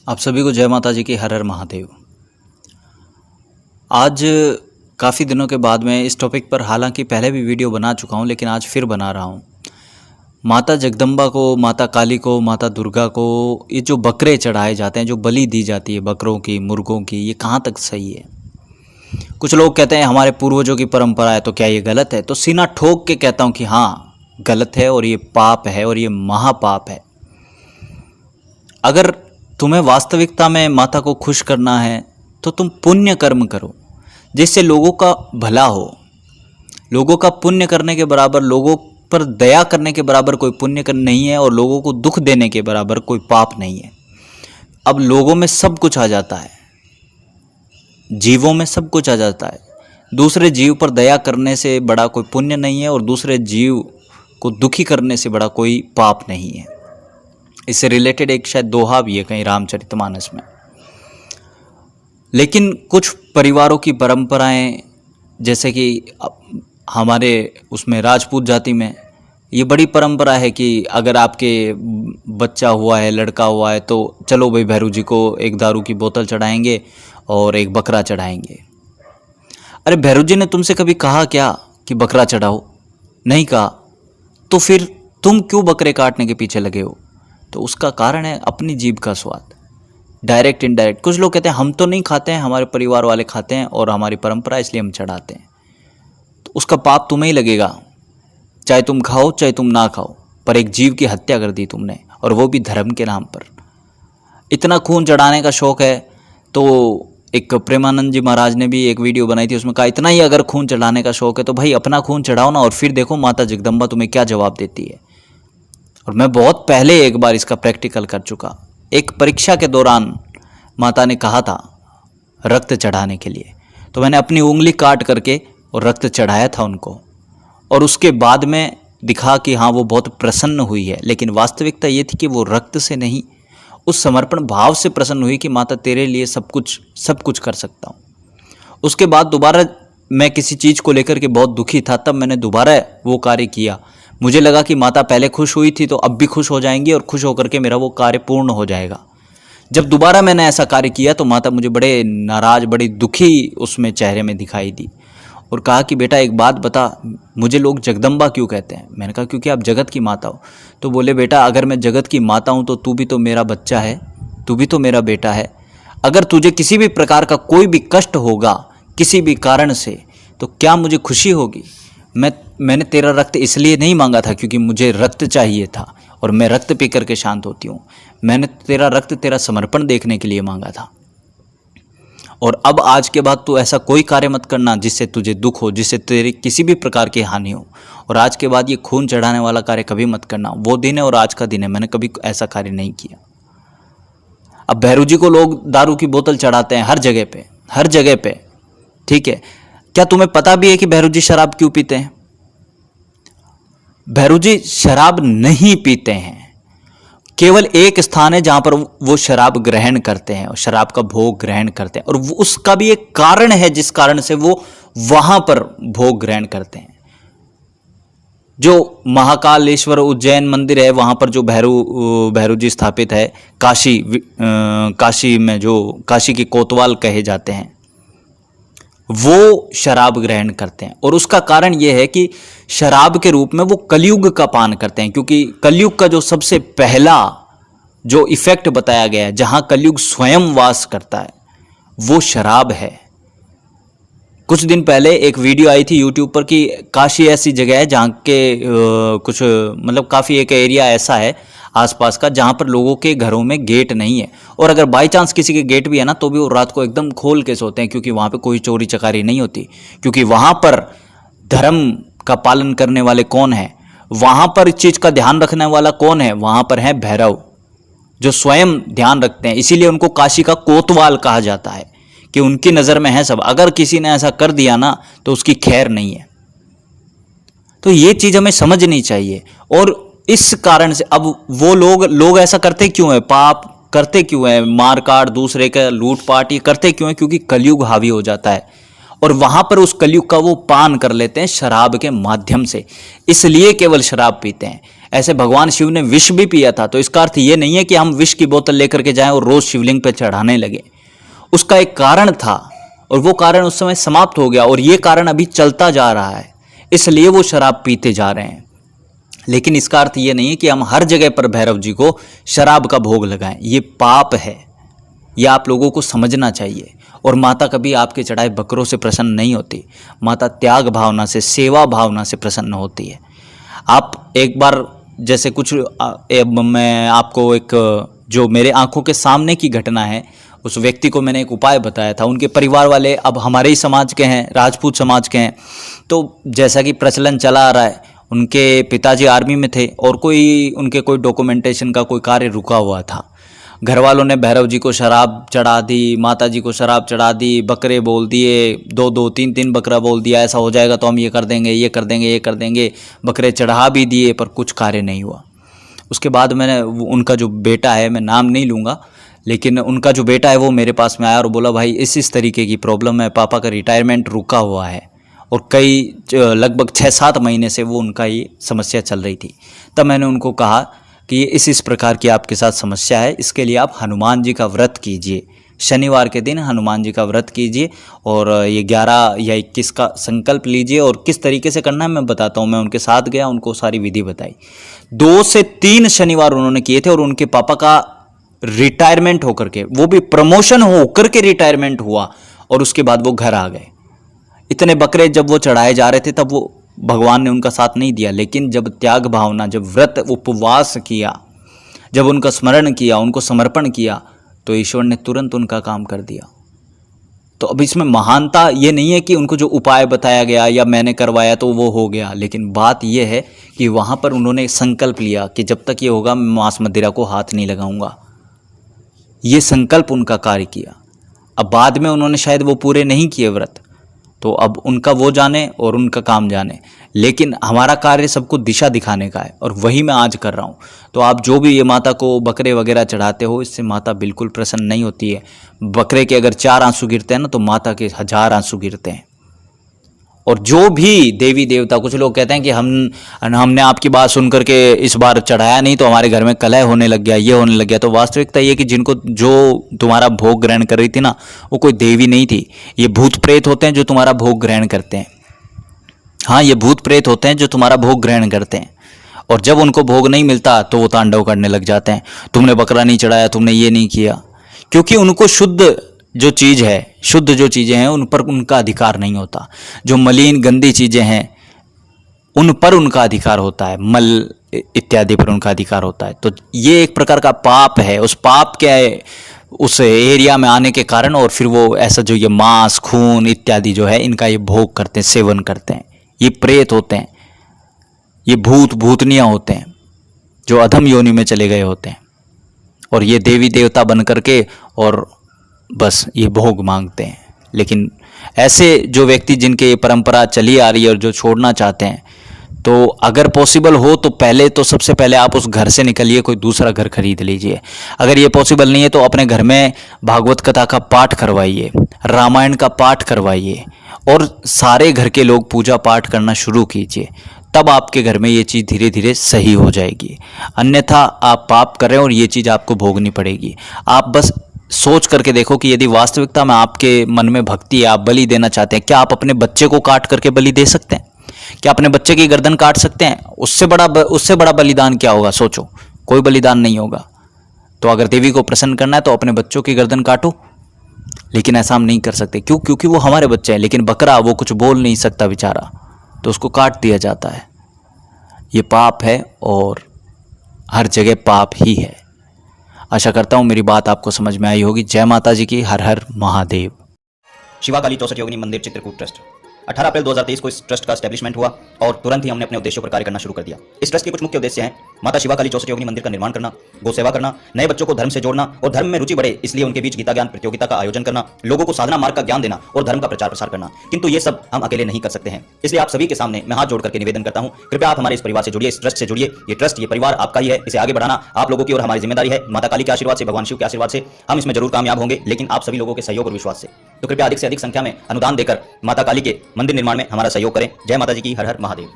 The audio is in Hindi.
आप सभी को जय माता जी की, हर हर महादेव। आज काफ़ी दिनों के बाद मैं इस टॉपिक पर हालांकि पहले भी वीडियो बना चुका हूं, लेकिन आज फिर बना रहा हूं। माता जगदम्बा को, माता काली को, माता दुर्गा को ये जो बकरे चढ़ाए जाते हैं, जो बलि दी जाती है बकरों की, मुर्गों की, ये कहाँ तक सही है? कुछ लोग कहते हैं हमारे पूर्वजों की परंपरा है, तो क्या ये गलत है? तो सीना ठोक के कहता हूँ कि हाँ, गलत है और ये पाप है और ये महापाप है। अगर तुम्हें वास्तविकता में माता को खुश करना है तो तुम पुण्य कर्म करो जिससे लोगों का भला हो। लोगों का पुण्य करने के बराबर, लोगों पर दया करने के बराबर कोई पुण्य कर्म नहीं है और लोगों को दुख देने के बराबर कोई पाप नहीं है। अब लोगों में सब कुछ आ जाता है, जीवों में सब कुछ आ जाता है। दूसरे जीव पर दया करने से बड़ा कोई पुण्य नहीं है और दूसरे जीव को दुखी करने से बड़ा कोई पाप नहीं है। इससे रिलेटेड एक शायद दोहा भी है कहीं रामचरितमानस में। लेकिन कुछ परिवारों की परंपराएं, जैसे कि हमारे उसमें राजपूत जाति में ये बड़ी परंपरा है कि अगर आपके बच्चा हुआ है, लड़का हुआ है, तो चलो भाई भैरू जी को एक दारू की बोतल चढ़ाएंगे और एक बकरा चढ़ाएंगे। अरे भैरू जी ने तुमसे कभी कहा क्या कि बकरा चढ़ाओ? नहीं कहा। तो फिर तुम क्यों बकरे काटने के पीछे लगे हो? तो उसका कारण है अपनी जीभ का स्वाद, डायरेक्ट इनडायरेक्ट। कुछ लोग कहते हैं हम तो नहीं खाते हैं, हमारे परिवार वाले खाते हैं और हमारी परंपरा इसलिए हम चढ़ाते हैं। तो उसका पाप तुम्हें ही लगेगा, चाहे तुम खाओ चाहे तुम ना खाओ, पर एक जीव की हत्या कर दी तुमने, और वो भी धर्म के नाम पर। इतना खून चढ़ाने का शौक है तो एक प्रेमानंद जी महाराज ने भी एक वीडियो बनाई थी, उसमें कहा इतना ही अगर खून चढ़ाने का शौक है तो भाई अपना खून चढ़ाओ ना, और फिर देखो माता जगदम्बा तुम्हें क्या जवाब देती है। और मैं बहुत पहले एक बार इसका प्रैक्टिकल कर चुका। एक परीक्षा के दौरान माता ने कहा था रक्त चढ़ाने के लिए, तो मैंने अपनी उंगली काट करके और रक्त चढ़ाया था उनको, और उसके बाद में दिखा कि हाँ वो बहुत प्रसन्न हुई है। लेकिन वास्तविकता ये थी कि वो रक्त से नहीं, उस समर्पण भाव से प्रसन्न हुई कि माता तेरे लिए सब कुछ कर सकता हूँ। उसके बाद दोबारा मैं किसी चीज़ को लेकर के बहुत दुखी था, तब मैंने दोबारा वो कार्य किया। मुझे लगा कि माता पहले खुश हुई थी तो अब भी खुश हो जाएंगी और खुश होकर के मेरा वो कार्य पूर्ण हो जाएगा। जब दोबारा मैंने ऐसा कार्य किया तो माता मुझे बड़े नाराज, बड़ी दुखी उसमें चेहरे में दिखाई दी और कहा कि बेटा एक बात बता, मुझे लोग जगदम्बा क्यों कहते हैं? मैंने कहा क्योंकि आप जगत की माता हो। तो बोले बेटा अगर मैं जगत की माता हूँ तो तू भी तो मेरा बच्चा है, तू भी तो मेरा बेटा है। अगर तुझे किसी भी प्रकार का कोई भी कष्ट होगा किसी भी कारण से, तो क्या मुझे खुशी होगी? मैंने तेरा रक्त इसलिए नहीं मांगा था क्योंकि मुझे रक्त चाहिए था और मैं रक्त पी करके शांत होती हूँ। मैंने तेरा रक्त, तेरा समर्पण देखने के लिए मांगा था। और अब आज के बाद तू ऐसा कोई कार्य मत करना जिससे तुझे दुख हो, जिससे तेरी किसी भी प्रकार की हानि हो। और आज के बाद ये खून चढ़ाने वाला कार्य कभी मत करना। वो दिन है और आज का दिन है, मैंने कभी ऐसा कार्य नहीं किया। अब भैरू जी को लोग दारू की बोतल चढ़ाते हैं हर जगह पे, ठीक है। क्या तुम्हें पता भी है कि भैरू जी शराब क्यों पीते हैं? भैरू जी शराब नहीं पीते हैं। केवल एक स्थान है जहां पर वो शराब ग्रहण करते हैं और शराब का भोग ग्रहण करते हैं, और उसका भी एक कारण है जिस कारण से वो वहां पर भोग ग्रहण करते हैं। जो महाकालेश्वर उज्जैन मंदिर है, वहां पर जो भैरू जी स्थापित है, काशी में जो काशी के कोतवाल कहे जाते हैं, वो शराब ग्रहण करते हैं। और उसका कारण यह है कि शराब के रूप में वो कलयुग का पान करते हैं, क्योंकि कलयुग का जो सबसे पहला जो इफेक्ट बताया गया है, जहां कलयुग स्वयं वास करता है, वो शराब है। कुछ दिन पहले एक वीडियो आई थी यूट्यूब पर कि काशी ऐसी जगह है जहाँ के कुछ मतलब काफ़ी एक एरिया ऐसा है आसपास का जहाँ पर लोगों के घरों में गेट नहीं है, और अगर बाई चांस किसी के गेट भी है ना तो भी वो रात को एकदम खोल के सोते हैं, क्योंकि वहाँ पे कोई चोरी चकारी नहीं होती। क्योंकि वहाँ पर धर्म का पालन करने वाले कौन है, वहाँ पर इस चीज़ का ध्यान रखने वाला कौन है? वहाँ पर है भैरव, जो स्वयं ध्यान रखते हैं। इसीलिए उनको काशी का कोतवाल कहा जाता है कि उनकी नज़र में है सब। अगर किसी ने ऐसा कर दिया ना तो उसकी खैर नहीं है। तो ये चीज़ हमें समझनी चाहिए। और इस कारण से अब वो लोग ऐसा करते क्यों है, पाप करते क्यों है, मार काट, दूसरे का लूट पाट, ये करते क्यों है? क्योंकि कलयुग हावी हो जाता है और वहां पर उस कलयुग का वो पान कर लेते हैं शराब के माध्यम से, इसलिए केवल शराब पीते हैं। ऐसे भगवान शिव ने विष भी पिया था, तो इसका अर्थ ये नहीं है कि हम विष की बोतल लेकर के जाएं और रोज शिवलिंग पे चढ़ाने लगे। उसका एक कारण था और वो कारण उस समय समाप्त हो गया, और ये कारण अभी चलता जा रहा है, इसलिए वो शराब पीते जा रहे हैं। लेकिन इसका अर्थ ये नहीं है कि हम हर जगह पर भैरव जी को शराब का भोग लगाएं, ये पाप है, ये आप लोगों को समझना चाहिए। और माता कभी आपके चढ़ाए बकरों से प्रसन्न नहीं होती, माता त्याग भावना से, सेवा भावना से प्रसन्न होती है। आप एक बार जैसे कुछ मैं आपको एक जो मेरे आंखों के सामने की घटना है, उस व्यक्ति को मैंने एक उपाय बताया था। उनके परिवार वाले अब हमारे ही समाज के हैं, राजपूत समाज के हैं। तो जैसा कि प्रचलन चला आ रहा है, उनके पिताजी आर्मी में थे और उनके कोई डॉक्यूमेंटेशन का कोई कार्य रुका हुआ था। घर वालों ने भैरव जी को शराब चढ़ा दी, माता जी को शराब चढ़ा दी, बकरे बोल दिए, 2-2, 3-3 बकरा बोल दिया, ऐसा हो जाएगा तो हम ये कर देंगे, ये कर देंगे, ये कर देंगे। बकरे चढ़ा भी दिए पर कुछ कार्य नहीं हुआ। उसके बाद मैंने उनका जो बेटा है, मैं नाम नहीं लूँगा, लेकिन उनका जो बेटा है वो मेरे पास में आया और बोला, भाई इस तरीके की प्रॉब्लम है, पापा का रिटायरमेंट रुका हुआ है और लगभग 6-7 महीने से वो उनका ये समस्या चल रही थी। तब मैंने उनको कहा कि ये इस प्रकार की आपके साथ समस्या है, इसके लिए आप हनुमान जी का व्रत कीजिए, शनिवार के दिन हनुमान जी का व्रत कीजिए और ये 11 या 21 का संकल्प लीजिए। और किस तरीके से करना है मैं बताता हूँ। मैं उनके साथ गया, उनको सारी विधि बताई। 2 से 3 शनिवार उन्होंने किए थे और उनके पापा का रिटायरमेंट होकर के, वो भी प्रमोशन होकर के रिटायरमेंट हुआ और उसके बाद वो घर आ गए। इतने बकरे जब वो चढ़ाए जा रहे थे तब वो भगवान ने उनका साथ नहीं दिया, लेकिन जब त्याग भावना, जब व्रत उपवास किया, जब उनका स्मरण किया, उनको समर्पण किया, तो ईश्वर ने तुरंत उनका काम कर दिया। तो अब इसमें महानता ये नहीं है कि उनको जो उपाय बताया गया या मैंने करवाया तो वो हो गया, लेकिन बात ये है कि वहाँ पर उन्होंने संकल्प लिया कि जब तक ये होगा मैं मांस मदिरा को हाथ नहीं लगाऊंगा। ये संकल्प उनका कार्य किया। अब बाद में उन्होंने शायद वो पूरे नहीं किए व्रत, तो अब उनका वो जाने और उनका काम जाने, लेकिन हमारा कार्य सबको दिशा दिखाने का है और वही मैं आज कर रहा हूँ। तो आप जो भी ये माता को बकरे वगैरह चढ़ाते हो, इससे माता बिल्कुल प्रसन्न नहीं होती है। बकरे के अगर 4 आंसू गिरते हैं ना, तो माता के 1000 आंसू गिरते हैं। और जो भी देवी देवता, कुछ लोग कहते हैं कि हमने आपकी बात सुन करके इस बार चढ़ाया नहीं तो हमारे घर में कलह होने लग गया, ये होने लग गया। तो वास्तविकता ये कि जिनको जो तुम्हारा भोग ग्रहण कर रही थी ना, वो कोई देवी नहीं थी, ये भूत प्रेत होते हैं जो तुम्हारा भोग ग्रहण करते हैं। हाँ, ये भूत प्रेत होते हैं जो तुम्हारा भोग ग्रहण करते हैं, और जब उनको भोग नहीं मिलता तो वो तांडव करने लग जाते हैं। तुमने बकरा नहीं चढ़ाया, तुमने ये नहीं किया, क्योंकि उनको शुद्ध जो चीज़ है, शुद्ध जो चीज़ें हैं उन पर उनका अधिकार नहीं होता। जो मलिन गंदी चीज़ें हैं उन पर उनका अधिकार होता है, मल इत्यादि पर उनका अधिकार होता है। तो ये एक प्रकार का पाप है। उस पाप के उस एरिया में आने के कारण और फिर वो ऐसा जो ये मांस, खून इत्यादि जो है इनका ये भोग करते हैं, सेवन करते हैं। ये प्रेत होते हैं, ये भूतनियाँ होते हैं जो अधम योनि में चले गए होते हैं, और ये देवी देवता बन करके और बस ये भोग मांगते हैं। लेकिन ऐसे जो व्यक्ति जिनके ये परंपरा चली आ रही है और जो छोड़ना चाहते हैं, तो अगर पॉसिबल हो तो सबसे पहले आप उस घर से निकलिए, कोई दूसरा घर खरीद लीजिए। अगर ये पॉसिबल नहीं है तो अपने घर में भागवत कथा का पाठ करवाइए, रामायण का पाठ करवाइए और सारे घर के लोग पूजा पाठ करना शुरू कीजिए। तब आपके घर में ये चीज़ धीरे धीरे सही हो जाएगी। अन्यथा आप पाप कर रहे हैं और ये चीज़ आपको भोगनी पड़ेगी। आप बस सोच करके देखो कि यदि वास्तविकता में आपके मन में भक्ति है, आप बलि देना चाहते हैं, क्या आप अपने बच्चे को काट करके बलि दे सकते हैं? क्या अपने बच्चे की गर्दन काट सकते हैं? उससे बड़ा बलिदान क्या होगा? सोचो, कोई बलिदान नहीं होगा। तो अगर देवी को प्रसन्न करना है तो अपने बच्चों की गर्दन काटो, लेकिन ऐसा हम नहीं कर सकते। क्यों? क्योंकि वो हमारे बच्चे हैं। लेकिन बकरा वो कुछ बोल नहीं सकता बेचारा, तो उसको काट दिया जाता है। ये पाप है और हर जगह पाप ही है। आशा करता हूँ मेरी बात आपको समझ में आई होगी। जय माता जी की। हर हर महादेव। शिवा काली 64 योगिनी मंदिर चित्रकूट ट्रस्ट 18 अप्रैल 2023 को इस ट्रस्ट का एस्टेब्लिशमेंट हुआ और तुरंत ही हमने अपने उद्देश्यों पर कार्य करना शुरू कर दिया। इस ट्रस्ट के कुछ मुख्य उद्देश्य हैं: माता शिवा काली 64 योगिनी मंदिर का निर्माण करना, गौ सेवा करना, नए बच्चों को धर्म से जोड़ना और धर्म में रुचि बढ़े इसलिए उनके बीच गीता ज्ञान प्रतियोगिता का आयोजन करना, लोगों को साधना मार्ग का ज्ञान देना और धर्म का प्रचार प्रसार करना। किंतु ये सब हम अकेले नहीं कर सकते हैं, इसलिए आप सभी के सामने मैं हाथ जोड़ करके निवेदन करता हूँ, कृपया आप हमारे इस परिवार से जुड़िए, इस ट्रस्ट से जुड़िए। ये ट्रस्ट, ये परिवार आपका ही है, इसे आगे बढ़ाना आप लोगों की और हमारी जिम्मेदारी है। माता काली के आशीर्वाद से, भगवान शिव के आशीर्वाद से हम इसमें जरूर कामयाब होंगे, लेकिन आप सभी लोगों के सहयोग और विश्वास से। तो कृपया अधिक से अधिक संख्या में अनुदान देकर माता काली के मंदिर निर्माण में हमारा सहयोग करें। जय माता जी की। हर हर महादेव।